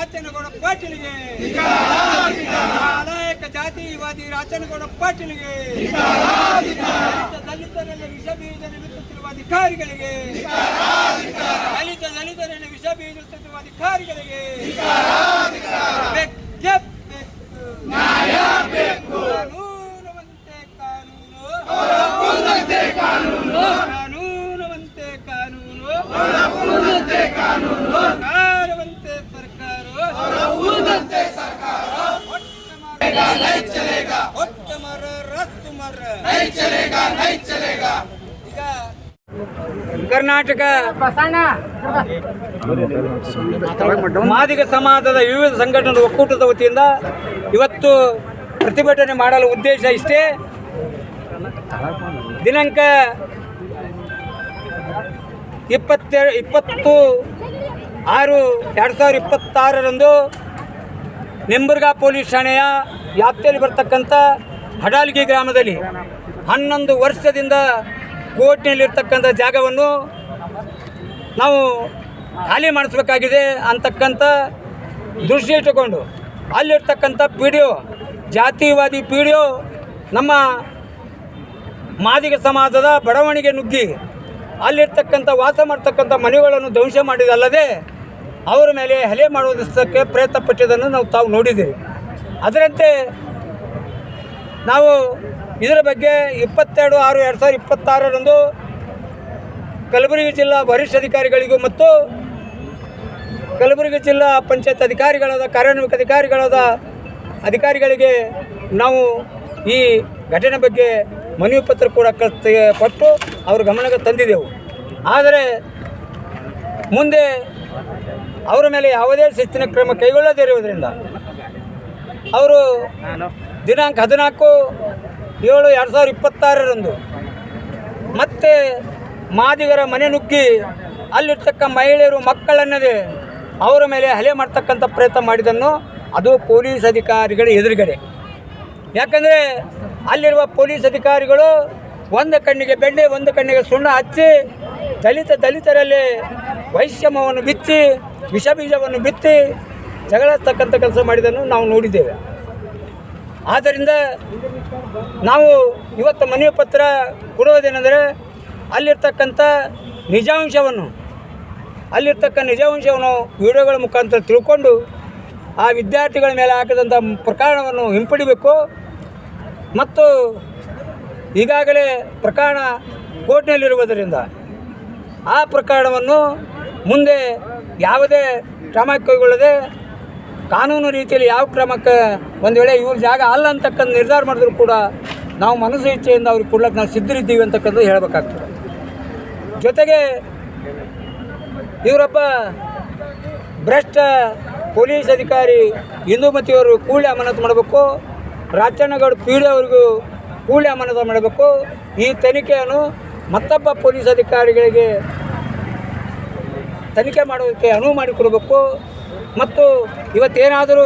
ರಾಚನಗೌಡ ಪಾಟೀಲ್ಗೆ, ನಾಲಾಯಕ ಜಾತಿವಾದಿ ರಾಚನಗೌಡ ಪಾಟೀಲ್ಗೆ, ದಲಿತರನ್ನು ವಿಷ ಬೀಜ ನಿರುತ್ತಿರುವ ಅಧಿಕಾರಿಗಳಿಗೆ, ದಲಿತರನ್ನು ವಿಷ ಬೀಜ ನಿರುತ್ತಿರುವ ಅಧಿಕಾರಿಗಳಿಗೆ ಕಾನೂನುವಂತೆ ಕಾನೂನು, ಕಾನೂನುವಂತೆ ಕಾನೂನು, ಸರ್ಕಾರವಂತೆ ಸರ್ಕಾರ, ಒಟ್ಟಮರ ರಸ್ತುಮರ ಈಗ ಕರ್ನಾಟಕ ಮಾದಿಗ ಸಮಾಜದ ವಿವಿಧ ಸಂಘಟನೆಗಳ ಒಕ್ಕೂಟದ ವತಿಯಿಂದ ಇವತ್ತು ಪ್ರತಿಭಟನೆ ಮಾಡಲು ಉದ್ದೇಶ ಇಷ್ಟೇ. ದಿನಾಂಕ 20/6/2026 ನಿಂಬರ್ಗಾ ಪೊಲೀಸ್ ಠಾಣೆಯ ವ್ಯಾಪ್ತಿಯಲ್ಲಿ ಬರ್ತಕ್ಕಂಥ ಹಡಾಲ್ಗಿ ಗ್ರಾಮದಲ್ಲಿ 11 ವರ್ಷದಿಂದ ಕೋರ್ಟ್ನಲ್ಲಿರ್ತಕ್ಕಂಥ ಜಾಗವನ್ನು ನಾವು ಖಾಲಿ ಮಾಡಿಸ್ಬೇಕಾಗಿದೆ ಅಂತಕ್ಕಂಥ ದೃಷ್ಟಿ ಇಟ್ಟುಕೊಂಡು ಅಲ್ಲಿರ್ತಕ್ಕಂಥ ಪಿ ಡಿ ಒ, ಜಾತಿವಾದಿ ಪಿ ಡಿ ಒ ನಮ್ಮ ಮಾದಿಗ ಸಮಾಜದ ಬಡವಣಿಗೆ ನುಗ್ಗಿ ಅಲ್ಲಿರ್ತಕ್ಕಂಥ ವಾಸ ಮಾಡ್ತಕ್ಕಂಥ ಮನೆಗಳನ್ನು ಧ್ವಂಸ ಮಾಡಿದಲ್ಲದೆ ಅವರ ಮೇಲೆ ಹಲ್ಲೆ ಮಾಡುವುದಕ್ಕೆ ಪ್ರಯತ್ನ ಪಟ್ಟಿದ್ದನ್ನು ತಾವು ನೋಡಿದ್ದೀವಿ. ಅದರಂತೆ ನಾವು ಇದರ ಬಗ್ಗೆ 22/6/2026 ಕಲಬುರಗಿ ಜಿಲ್ಲಾ ವರಿಷ್ಠಾಧಿಕಾರಿಗಳಿಗೂ ಮತ್ತು ಕಲಬುರಗಿ ಜಿಲ್ಲಾ ಪಂಚಾಯತ್ ಅಧಿಕಾರಿಗಳಾದ ಕಾರ್ಯನಿರ್ವಾಹಕ ಅಧಿಕಾರಿಗಳಿಗೆ ನಾವು ಈ ಘಟನೆ ಬಗ್ಗೆ ಮನವಿ ಪತ್ರ ಕೂಡ ಕೊಟ್ಟು ಅವ್ರ ಗಮನಕ್ಕೆ ತಂದಿದ್ದೆವು. ಆದರೆ ಮುಂದೆ ಅವರ ಮೇಲೆ ಯಾವುದೇ ಶಿಸ್ತಿನ ಕ್ರಮ ಕೈಗೊಳ್ಳದಿರುವುದರಿಂದ ಅವರು ದಿನಾಂಕ 14/7/2026 ಮತ್ತೆ ಮಾದಿಗರ ಮನೆ ನುಗ್ಗಿ ಅಲ್ಲಿರ್ತಕ್ಕ ಮಹಿಳೆಯರು ಮಕ್ಕಳನ್ನದೇ ಅವರ ಮೇಲೆ ಹಲ್ಲೆ ಮಾಡ್ತಕ್ಕಂಥ ಪ್ರಯತ್ನ ಮಾಡಿದ್ದನ್ನು ಅದು ಪೊಲೀಸ್ ಅಧಿಕಾರಿಗಳ ಎದುರುಗಡೆ. ಯಾಕಂದರೆ ಅಲ್ಲಿರುವ ಪೊಲೀಸ್ ಅಧಿಕಾರಿಗಳು ಒಂದು ಕಣ್ಣಿಗೆ ಬೆಣ್ಣೆ ಒಂದು ಕಣ್ಣಿಗೆ ಸುಣ್ಣ ಹಚ್ಚಿ ದಲಿತರಲ್ಲಿ ವೈಷಮ್ಯವನ್ನು ಬಿಚ್ಚಿ ವಿಷ ಬೀಜವನ್ನು ಬಿತ್ತಿ ಜಗಳತಕ್ಕಂಥ ಕೆಲಸ ಮಾಡಿದ್ದನ್ನು ನಾವು ನೋಡಿದ್ದೇವೆ. ಆದ್ದರಿಂದ ನಾವು ಇವತ್ತು ಮನವಿ ಪತ್ರ ಕೊಡುವುದೇನೆಂದರೆ ಅಲ್ಲಿರ್ತಕ್ಕಂಥ ನಿಜಾಂಶವನ್ನು ವಿಡಿಯೋಗಳ ಮುಖಾಂತರ ತಿಳ್ಕೊಂಡು ಆ ವಿದ್ಯಾರ್ಥಿಗಳ ಮೇಲೆ ಹಾಕಿದಂಥ ಪ್ರಕರಣವನ್ನು ಹಿಂಪಡಿಬೇಕು. ಮತ್ತು ಈಗಾಗಲೇ ಪ್ರಕರಣ ಕೋರ್ಟ್ನಲ್ಲಿರುವುದರಿಂದ ಆ ಪ್ರಕರಣವನ್ನು ಮುಂದೆ ಯಾವುದೇ ಕ್ರಮ ಕೈಗೊಳ್ಳದೆ ಕಾನೂನು ರೀತಿಯಲ್ಲಿ ಯಾವ ಕ್ರಮಕ್ಕೆ ಒಂದು ವೇಳೆ ಇವ್ರ ಜಾಗ ಅಲ್ಲ ಅಂತಕ್ಕಂಥ ನಿರ್ಧಾರ ಮಾಡಿದ್ರು ಕೂಡ ನಾವು ಮನಸ್ಸು ಇಚ್ಛೆಯಿಂದ ಅವ್ರಿಗೆ ಕೊಡ್ಲಿಕ್ಕೆ ನಾವು ಸಿದ್ಧರಿದ್ದೀವಿ ಅಂತಕ್ಕಂಥದ್ದು ಹೇಳಬೇಕಾಗ್ತದೆ. ಜೊತೆಗೆ ಇವರೊಬ್ಬ ಭ್ರಷ್ಟ ಪೊಲೀಸ್ ಅಧಿಕಾರಿ ಇಂದುಮತಿಯವರು ಕೂಡಲೇ ಅಮಾನತು ಮಾಡಬೇಕು, ರಾಚನಗೌಡ ಪಿ ಡಿ ಅವರಿಗೂ ಕೂಡಲೇ ಅಮಾನತು ಮಾಡಬೇಕು. ಈ ತನಿಖೆಯನ್ನು ಮತ್ತೊಬ್ಬ ಪೊಲೀಸ್ ಅಧಿಕಾರಿಗಳಿಗೆ ತನಿಖೆ ಮಾಡೋದಕ್ಕೆ ಅನುವು ಮಾಡಿಕೊಡಬೇಕು. ಮತ್ತು ಇವತ್ತೇನಾದರೂ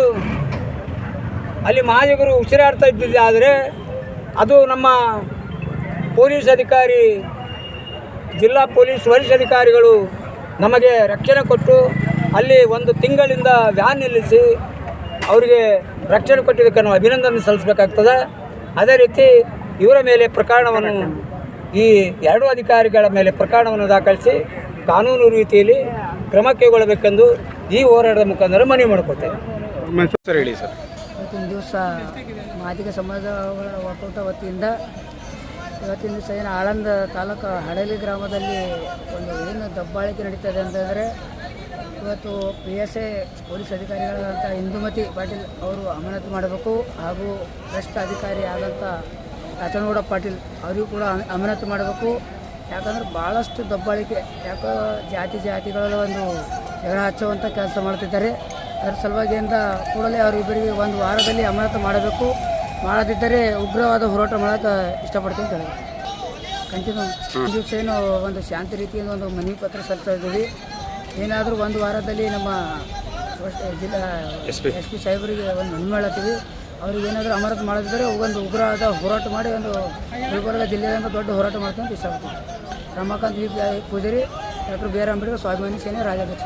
ಅಲ್ಲಿ ಮಾದಿಗರು ಉಸಿರಾಡ್ತಾ ಇದ್ದಿದ್ದೆ ಆದರೆ ಅದು ನಮ್ಮ ಪೊಲೀಸ್ ಅಧಿಕಾರಿ, ಜಿಲ್ಲಾ ಪೊಲೀಸ್ ವರಿಷ್ಠಾಧಿಕಾರಿಗಳು ನಮಗೆ ರಕ್ಷಣೆ ಕೊಟ್ಟು ಅಲ್ಲಿ 1 ತಿಂಗಳಿಂದ ವ್ಯಾನ್ ನಿಲ್ಲಿಸಿ ಅವರಿಗೆ ರಕ್ಷಣೆ ಕೊಟ್ಟಿದ್ದಕ್ಕೆ ನಾವು ಅಭಿನಂದನೆ ಸಲ್ಲಿಸಬೇಕಾಗ್ತದೆ. ಅದೇ ರೀತಿ ಇವರ ಮೇಲೆ ಪ್ರಕರಣವನ್ನು ಈ 2 ಅಧಿಕಾರಿಗಳ ಮೇಲೆ ಪ್ರಕರಣವನ್ನು ದಾಖಲಿಸಿ ಕಾನೂನು ರೀತಿಯಲ್ಲಿ ಕ್ರಮ ಕೈಗೊಳ್ಳಬೇಕೆಂದು ಈ ಹೋರಾಟದ ಮುಖಾಂತರ ಮನವಿ ಮಾಡ್ಕೊಳ್ತೇವೆ. ಹೇಳಿ ಸರ್. ಇವತ್ತಿನ ದಿವಸ ಮಾದಿಗ ಸಮಾಜಗಳ ಒಕ್ಕೂಟ ವತಿಯಿಂದ ಇವತ್ತಿನ ದಿವಸ ಏನು ಆಳಂದ ತಾಲೂಕು ಹಡಲಿ ಗ್ರಾಮದಲ್ಲಿ ಏನು ದಬ್ಬಾಳಿಕೆ ನಡೀತದೆ ಅಂತಂದರೆ ಇವತ್ತು PSI ಪೊಲೀಸ್ ಅಧಿಕಾರಿಗಳಾದಂಥ ಇಂದುಮತಿ ಪಾಟೀಲ್ ಅವರು ಅಮಾನತು ಮಾಡಬೇಕು, ಹಾಗೂ ಭ್ರಷ್ಟ ಅಧಿಕಾರಿ ಆದಂಥ ರಾಚನಗೌಡ ಪಾಟೀಲ್ ಅವರಿಗೂ ಕೂಡ ಅಮಾನತು ಮಾಡಬೇಕು. ಯಾಕಂದ್ರೆ ಭಾಳಷ್ಟು ದಬ್ಬಾಳಿಕೆ, ಯಾಕೋ ಜಾತಿಗಳ ಒಂದು ಜಗಳ ಹಚ್ಚುವಂಥ ಕೆಲಸ ಮಾಡ್ತಿದ್ದಾರೆ. ಅದರ ಸಲುವಾಗಿಯಿಂದ ಕೂಡಲೇ ಅವರಿಬ್ಬರಿಗೆ 1 ವಾರದಲ್ಲಿ ಅಮಾನತು ಮಾಡಬೇಕು. ಮಾಡದಿದ್ದರೆ ಉಗ್ರವಾದ ಹೋರಾಟ ಮಾಡೋಕ್ಕೆ ಇಷ್ಟಪಡ್ತೀನಿ ಅಂತ ಹೇಳಿ ಕಂಟಿನ್ಯೂ ದಿವಸ ಏನು ಒಂದು ಶಾಂತಿ ರೀತಿಯಿಂದ ಒಂದು ಮನವಿ ಪತ್ರ ಸಲ್ಲಿಸ್ತಾ ಇದ್ದೀವಿ. ಏನಾದರೂ 1 ವಾರದಲ್ಲಿ ನಮ್ಮ ಜಿಲ್ಲಾ SP ಸಾಹೇಬರಿಗೆ ಒಂದು ಮನವಿ ಮಾಡತ್ತೀವಿ. ಅವ್ರಿಗೆ ಏನಾದರೂ ಅಮಾನತು ಮಾಡದಿದ್ದರೆ ಒಂದು ಉಗ್ರವಾದ ಹೋರಾಟ ಮಾಡಿ ಒಂದು ಗುಲ್ಬರ್ಗ ಜಿಲ್ಲೆಯಿಂದ ದೊಡ್ಡ ಹೋರಾಟ ಮಾಡ್ತೀನಿ ಅಂತ ಇಷ್ಟಪಡ್ತೀನಿ. ರಮಾಕಾಂತ್ ಪೂಜಾರಿ, ಡಾಕ್ಟರ್ BR ಅಂಬೇಡ್ಕರ್ ಸ್ವಾಭಿಮಾನಿ ಸೇನೆ ರಾಜ್ಯಾಧ್ಯಕ್ಷ.